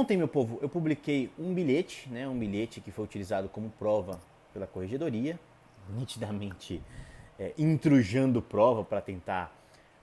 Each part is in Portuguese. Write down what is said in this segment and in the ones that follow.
Ontem, meu povo, eu publiquei um bilhete, né, um bilhete que foi utilizado como prova pela corregedoria, nitidamente intrujando prova para tentar,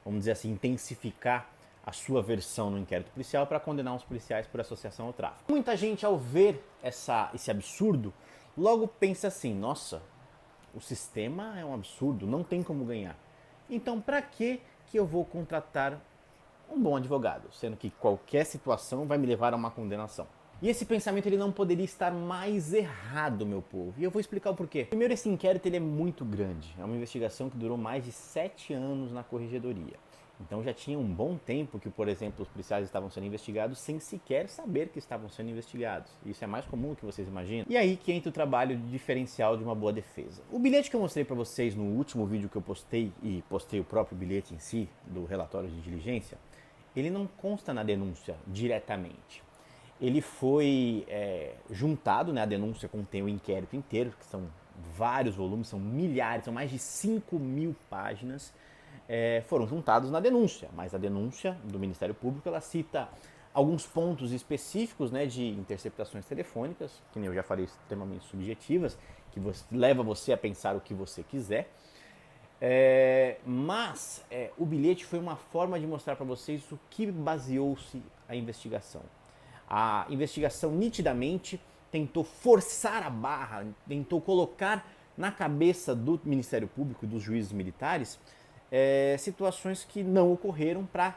vamos dizer assim, intensificar a sua versão no inquérito policial para condenar os policiais por associação ao tráfico. Muita gente, ao ver esse absurdo, logo pensa assim, nossa, o sistema é um absurdo, não tem como ganhar. Então, para que eu vou contratar um bom advogado, sendo que qualquer situação vai me levar a uma condenação? E esse pensamento ele não poderia estar mais errado, meu povo. E eu vou explicar o porquê. Primeiro, esse inquérito ele é muito grande. É uma investigação que durou mais de 7 anos na corregedoria. Então já tinha um bom tempo que, por exemplo, os policiais estavam sendo investigados sem sequer saber que estavam sendo investigados. Isso é mais comum do que vocês imaginam. E aí que entra o trabalho diferencial de uma boa defesa. O bilhete que eu mostrei para vocês no último vídeo que eu postei, e postei o próprio bilhete em si, do relatório de diligência, ele não consta na denúncia diretamente. Ele foi juntado, né, a denúncia contém o inquérito inteiro, que são vários volumes, são milhares, são mais de 5.000 páginas, foram juntados na denúncia. Mas a denúncia do Ministério Público, ela cita alguns pontos específicos, né, de interceptações telefônicas, que nem eu já falei, extremamente subjetivas, que leva você a pensar o que você quiser. Mas o bilhete foi uma forma de mostrar para vocês o que baseou-se a investigação. A investigação nitidamente tentou forçar a barra, tentou colocar na cabeça do Ministério Público e dos juízes militares situações que não ocorreram para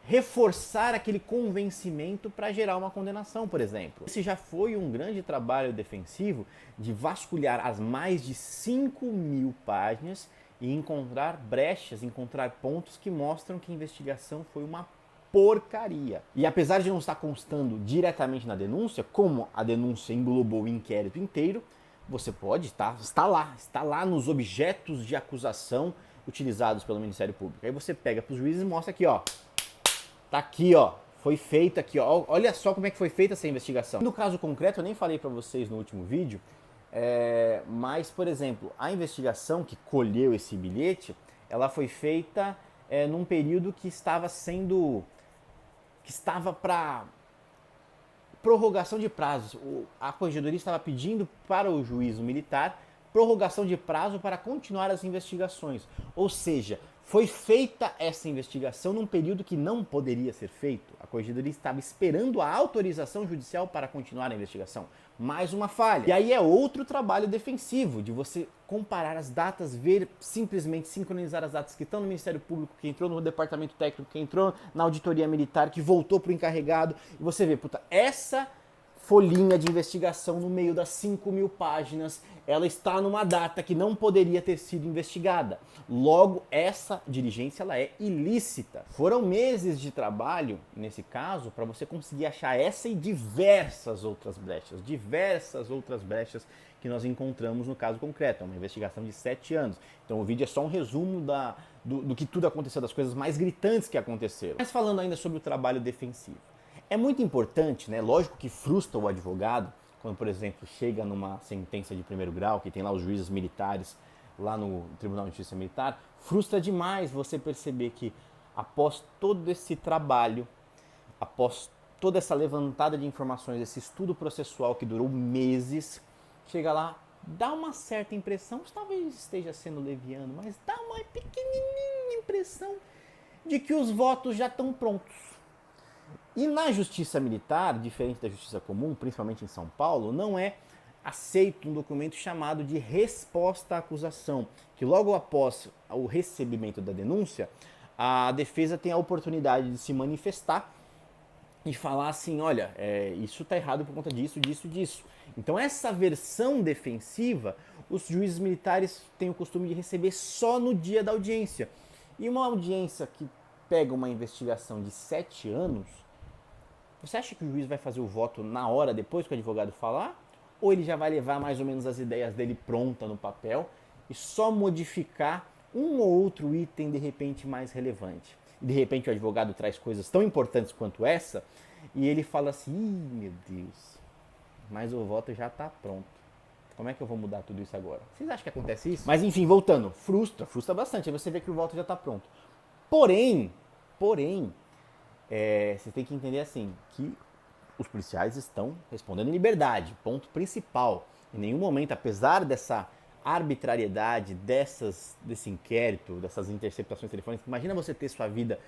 reforçar aquele convencimento para gerar uma condenação, por exemplo. Esse já foi um grande trabalho defensivo de vasculhar as mais de 5.000 páginas e encontrar brechas, encontrar pontos que mostram que a investigação foi uma porcaria. E apesar de não estar constando diretamente na denúncia, como a denúncia englobou o inquérito inteiro, você pode está lá nos objetos de acusação utilizados pelo Ministério Público. Aí você pega para os juízes e mostra aqui, ó, tá aqui, ó, foi feita aqui, ó, olha só como é que foi feita essa investigação. No caso concreto, eu nem falei para vocês no último vídeo, mas, por exemplo, a investigação que colheu esse bilhete, ela foi feita num período que estava para prorrogação de prazos. A corregedoria estava pedindo para o juízo militar prorrogação de prazo para continuar as investigações. Ou seja, foi feita essa investigação num período que não poderia ser feito. A corregedoria estava esperando a autorização judicial para continuar a investigação. Mais uma falha. E aí é outro trabalho defensivo, de você comparar as datas, ver, simplesmente sincronizar as datas que estão no Ministério Público, que entrou no Departamento Técnico, que entrou na Auditoria Militar, que voltou para o encarregado, e você vê, puta, essa folhinha de investigação no meio das 5.000 páginas, ela está numa data que não poderia ter sido investigada. Logo, essa diligência ela é ilícita. Foram meses de trabalho, nesse caso, para você conseguir achar essa e diversas outras brechas que nós encontramos no caso concreto. É uma investigação de 7 anos. Então o vídeo é só um resumo do que tudo aconteceu, das coisas mais gritantes que aconteceram. Mas falando ainda sobre o trabalho defensivo. É muito importante, né? Lógico que frustra o advogado, quando, por exemplo, chega numa sentença de primeiro grau, que tem lá os juízes militares, lá no Tribunal de Justiça Militar, frustra demais você perceber que após todo esse trabalho, após toda essa levantada de informações, esse estudo processual que durou meses, chega lá, dá uma certa impressão, talvez esteja sendo leviano, mas dá uma pequenininha impressão de que os votos já estão prontos. E na justiça militar, diferente da justiça comum, principalmente em São Paulo, não é aceito um documento chamado de resposta à acusação, que logo após o recebimento da denúncia, a defesa tem a oportunidade de se manifestar e falar assim, olha, isso está errado por conta disso, disso, disso. Então essa versão defensiva, os juízes militares têm o costume de receber só no dia da audiência. E uma audiência que pega uma investigação de 7 anos, você acha que o juiz vai fazer o voto na hora, depois que o advogado falar? Ou ele já vai levar mais ou menos as ideias dele pronta no papel e só modificar um ou outro item de repente mais relevante? E de repente o advogado traz coisas tão importantes quanto essa e ele fala assim, meu Deus, mas o voto já está pronto. Como é que eu vou mudar tudo isso agora? Vocês acham que acontece isso? Mas enfim, voltando, frustra bastante, aí você vê que o voto já está pronto. Porém, você tem que entender assim, que os policiais estão respondendo em liberdade, ponto principal. Em nenhum momento, apesar dessa arbitrariedade desse inquérito, dessas interceptações telefônicas, imagina você ter sua vida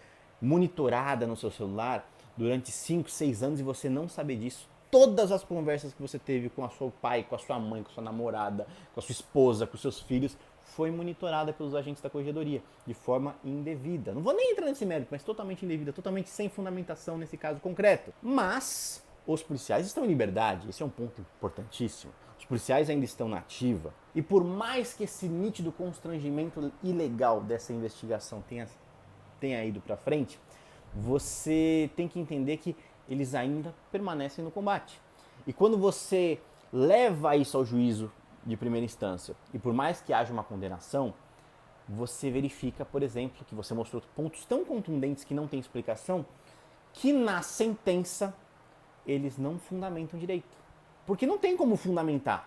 monitorada no seu celular durante 5, 6 anos e você não saber disso. Todas as conversas que você teve com o seu pai, com a sua mãe, com a sua namorada, com a sua esposa, com os seus filhos, foi monitorada pelos agentes da corregedoria, de forma indevida. Não vou nem entrar nesse mérito, mas totalmente indevida, totalmente sem fundamentação nesse caso concreto. Mas os policiais estão em liberdade, esse é um ponto importantíssimo. Os policiais ainda estão na ativa. E por mais que esse nítido constrangimento ilegal dessa investigação tenha ido para frente, você tem que entender que eles ainda permanecem no combate. E quando você leva isso ao juízo de primeira instância, e por mais que haja uma condenação, você verifica, por exemplo, que você mostrou pontos tão contundentes que não tem explicação, que na sentença eles não fundamentam direito. Porque não tem como fundamentar.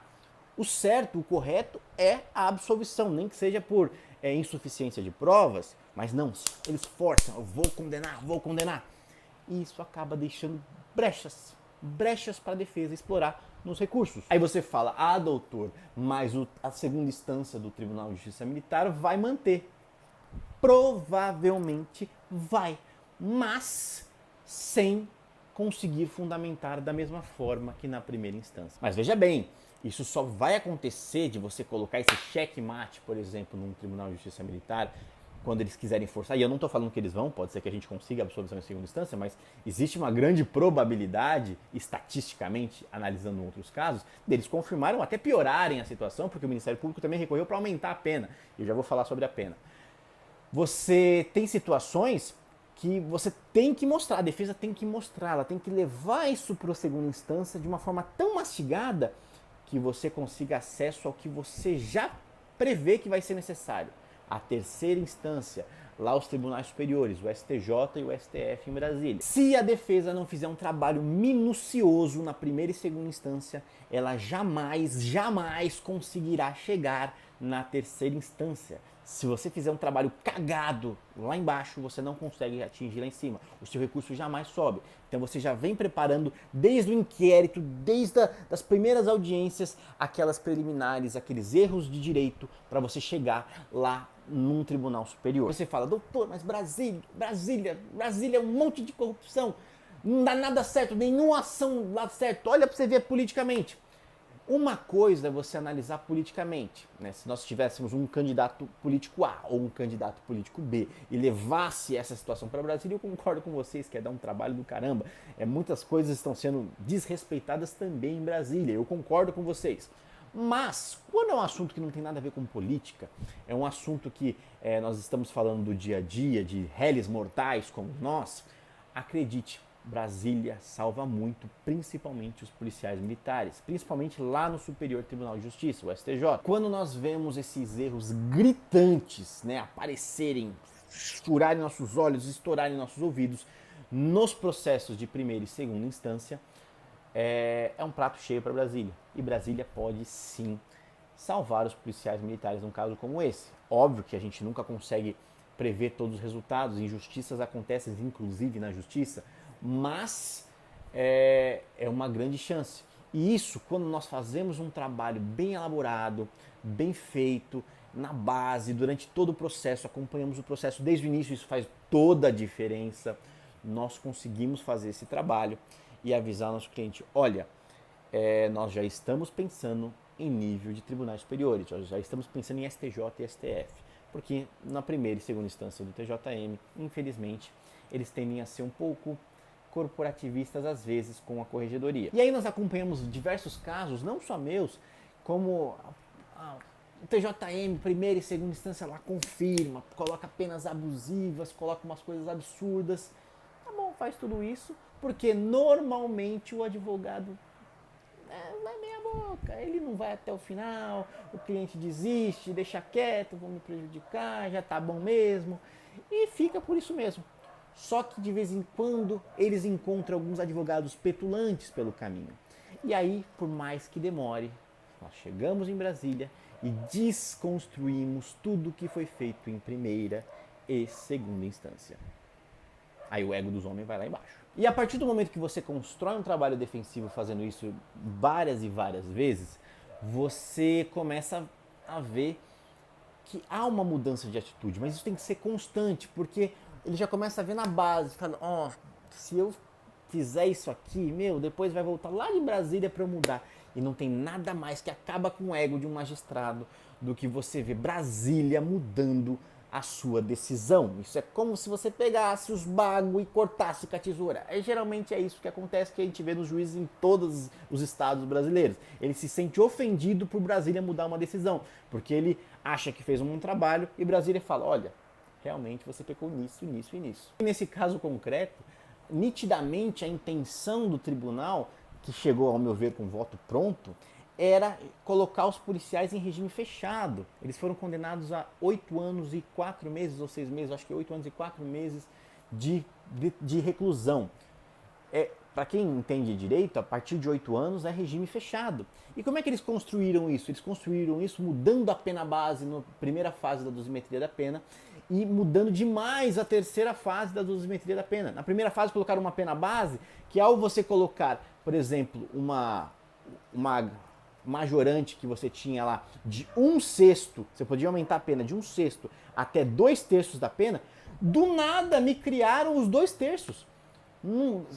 O certo, o correto é a absolvição, nem que seja por insuficiência de provas, mas não, eles forçam, eu vou condenar. E isso acaba deixando brechas para a defesa explorar nos recursos. Aí você fala, doutor, mas a segunda instância do Tribunal de Justiça Militar vai manter. Provavelmente vai, mas sem conseguir fundamentar da mesma forma que na primeira instância. Mas veja bem, isso só vai acontecer de você colocar esse checkmate, por exemplo, num Tribunal de Justiça Militar, quando eles quiserem forçar, e eu não estou falando que eles vão, pode ser que a gente consiga a absolvição em segunda instância, mas existe uma grande probabilidade, estatisticamente, analisando outros casos, deles confirmarem ou até piorarem a situação, porque o Ministério Público também recorreu para aumentar a pena. Eu já vou falar sobre a pena. Você tem situações que você tem que mostrar, a defesa tem que mostrar, ela tem que levar isso para a segunda instância de uma forma tão mastigada que você consiga acesso ao que você já prevê que vai ser necessário. A terceira instância, lá os tribunais superiores, o STJ e o STF em Brasília. Se a defesa não fizer um trabalho minucioso na primeira e segunda instância, ela jamais conseguirá chegar na terceira instância. Se você fizer um trabalho cagado lá embaixo, você não consegue atingir lá em cima. O seu recurso jamais sobe. Então você já vem preparando desde o inquérito, desde as primeiras audiências, aquelas preliminares, aqueles erros de direito para você chegar lá num tribunal superior. Você fala, doutor, mas Brasília é um monte de corrupção. Não dá nada certo, nenhuma ação dá certo. Olha para você ver politicamente. Uma coisa é você analisar politicamente, né? Se nós tivéssemos um candidato político A ou um candidato político B e levasse essa situação para Brasília, eu concordo com vocês que é dar um trabalho do caramba. Muitas coisas estão sendo desrespeitadas também em Brasília, eu concordo com vocês. Mas, quando é um assunto que não tem nada a ver com política, é um assunto que nós estamos falando do dia a dia, de réis mortais como nós, acredite, Brasília salva muito, principalmente os policiais militares, principalmente lá no Superior Tribunal de Justiça, o STJ. Quando nós vemos esses erros gritantes, né, aparecerem, furarem nossos olhos, estourarem nossos ouvidos, nos processos de primeira e segunda instância, é um prato cheio para Brasília. E Brasília pode sim salvar os policiais militares num caso como esse. Óbvio que a gente nunca consegue prever todos os resultados, injustiças acontecem inclusive na justiça, mas é uma grande chance. E isso, quando nós fazemos um trabalho bem elaborado, bem feito, na base, durante todo o processo, acompanhamos o processo desde o início, isso faz toda a diferença. Nós conseguimos fazer esse trabalho e avisar nosso cliente, olha, nós já estamos pensando em nível de tribunais superiores, nós já estamos pensando em STJ e STF, porque na primeira e segunda instância do TJM, infelizmente, eles tendem a ser um pouco corporativistas às vezes com a corregedoria. E aí nós acompanhamos diversos casos, não só meus, como o TJM, primeira e segunda instância lá confirma, coloca penas abusivas, coloca umas coisas absurdas. Tá bom, faz tudo isso, porque normalmente o advogado vai meia boca, ele não vai até o final, o cliente desiste, deixa quieto, vão me prejudicar, já tá bom mesmo, e fica por isso mesmo. Só que de vez em quando eles encontram alguns advogados petulantes pelo caminho. E aí, por mais que demore, nós chegamos em Brasília e desconstruímos tudo que foi feito em primeira e segunda instância. Aí o ego dos homens vai lá embaixo. E a partir do momento que você constrói um trabalho defensivo fazendo isso várias e várias vezes, você começa a ver que há uma mudança de atitude, mas isso tem que ser constante, porque ele já começa a ver na base, fala, ó, se eu fizer isso aqui, meu, depois vai voltar lá de Brasília para eu mudar. E não tem nada mais que acaba com o ego de um magistrado do que você ver Brasília mudando a sua decisão. Isso é como se você pegasse os bagos e cortasse com a tesoura. Geralmente é isso que acontece, que a gente vê nos juízes em todos os estados brasileiros. Ele se sente ofendido por Brasília mudar uma decisão, porque ele acha que fez um bom trabalho e Brasília fala, olha, realmente você pecou nisso, nisso e nisso. E nesse caso concreto, nitidamente a intenção do tribunal, que chegou ao meu ver com voto pronto, era colocar os policiais em regime fechado. Eles foram condenados a 8 anos e 4 meses ou 6 meses, acho que 8 anos e 4 meses de reclusão. Para quem entende direito, a partir de 8 anos é regime fechado. E como é que eles construíram isso? Eles construíram isso mudando a pena base na primeira fase da dosimetria da pena e mudando demais a terceira fase da dosimetria da pena. Na primeira fase colocaram uma pena base que, ao você colocar, por exemplo, uma majorante que você tinha lá de 1/6, você podia aumentar a pena de 1/6 até 2/3 da pena, do nada me criaram os 2/3.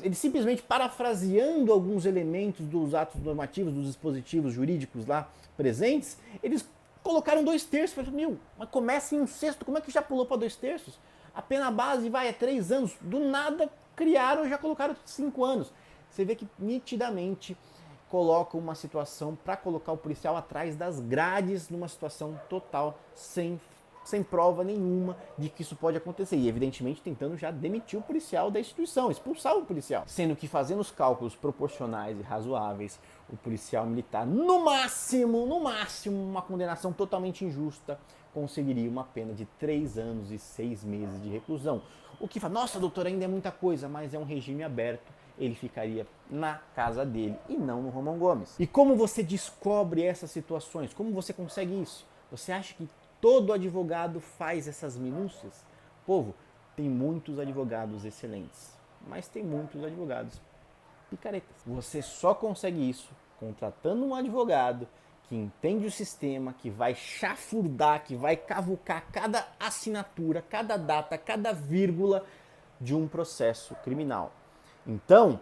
Eles simplesmente parafraseando alguns elementos dos atos normativos, dos dispositivos jurídicos lá presentes, eles colocaram 2/3. Meu, mas começa em 1/6, como é que já pulou para 2/3? A pena base vai a 3 anos, do nada criaram e já colocaram 5 anos. Você vê que nitidamente coloca uma situação para colocar o policial atrás das grades, numa situação total, sem prova nenhuma de que isso pode acontecer. E evidentemente tentando já demitir o policial da instituição, expulsar o policial. Sendo que, fazendo os cálculos proporcionais e razoáveis, o policial militar, no máximo, uma condenação totalmente injusta, conseguiria uma pena de 3 anos e 6 meses de reclusão. O que fala, nossa, doutor, ainda é muita coisa, mas é um regime aberto. Ele ficaria na casa dele e não no Romão Gomes. E como você descobre essas situações? Como você consegue isso? Você acha que todo advogado faz essas minúcias? Povo, tem muitos advogados excelentes, mas tem muitos advogados picaretas. Você só consegue isso contratando um advogado que entende o sistema, que vai chafurdar, que vai cavucar cada assinatura, cada data, cada vírgula de um processo criminal. Então,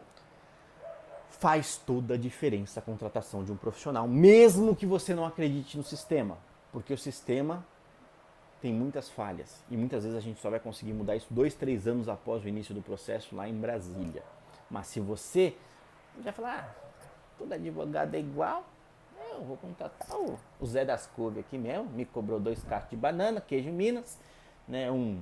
faz toda a diferença a contratação de um profissional, mesmo que você não acredite no sistema, porque o sistema tem muitas falhas e muitas vezes a gente só vai conseguir mudar isso 2, 3 anos após o início do processo lá em Brasília. Mas se você já falar, todo advogado é igual, eu vou contratar o Zé das Couve aqui mesmo, me cobrou 2 cachos de banana, queijo Minas, né, um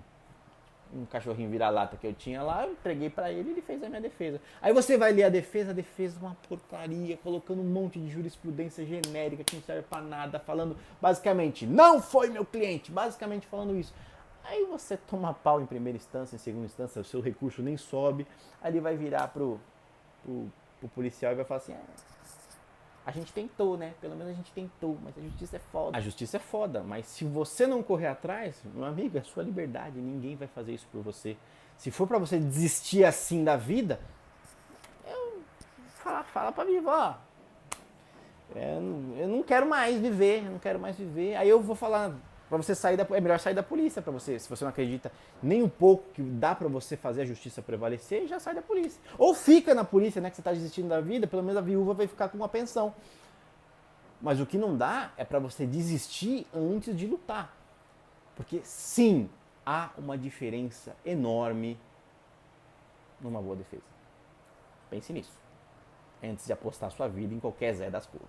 cachorrinho vira-lata que eu tinha lá, eu entreguei pra ele e ele fez a minha defesa. Aí você vai ler a defesa é uma porcaria, colocando um monte de jurisprudência genérica que não serve pra nada, falando basicamente, não foi meu cliente, basicamente falando isso. Aí você toma pau em primeira instância, em segunda instância, o seu recurso nem sobe, aí ele vai virar pro policial e vai falar assim, a gente tentou, né? Pelo menos a gente tentou, mas a justiça é foda. A justiça é foda, mas se você não correr atrás, meu amigo, é sua liberdade, ninguém vai fazer isso por você. Se for pra você desistir assim da vida, fala pra mim, ó, eu não quero mais viver, Aí eu vou falar, pra você sair é melhor sair da polícia, pra você, se você não acredita nem um pouco que dá pra você fazer a justiça prevalecer, já sai da polícia. Ou fica na polícia, né, que você tá desistindo da vida, pelo menos a viúva vai ficar com uma pensão. Mas o que não dá é pra você desistir antes de lutar. Porque sim, há uma diferença enorme numa boa defesa. Pense nisso, antes de apostar sua vida em qualquer Zé das Couve.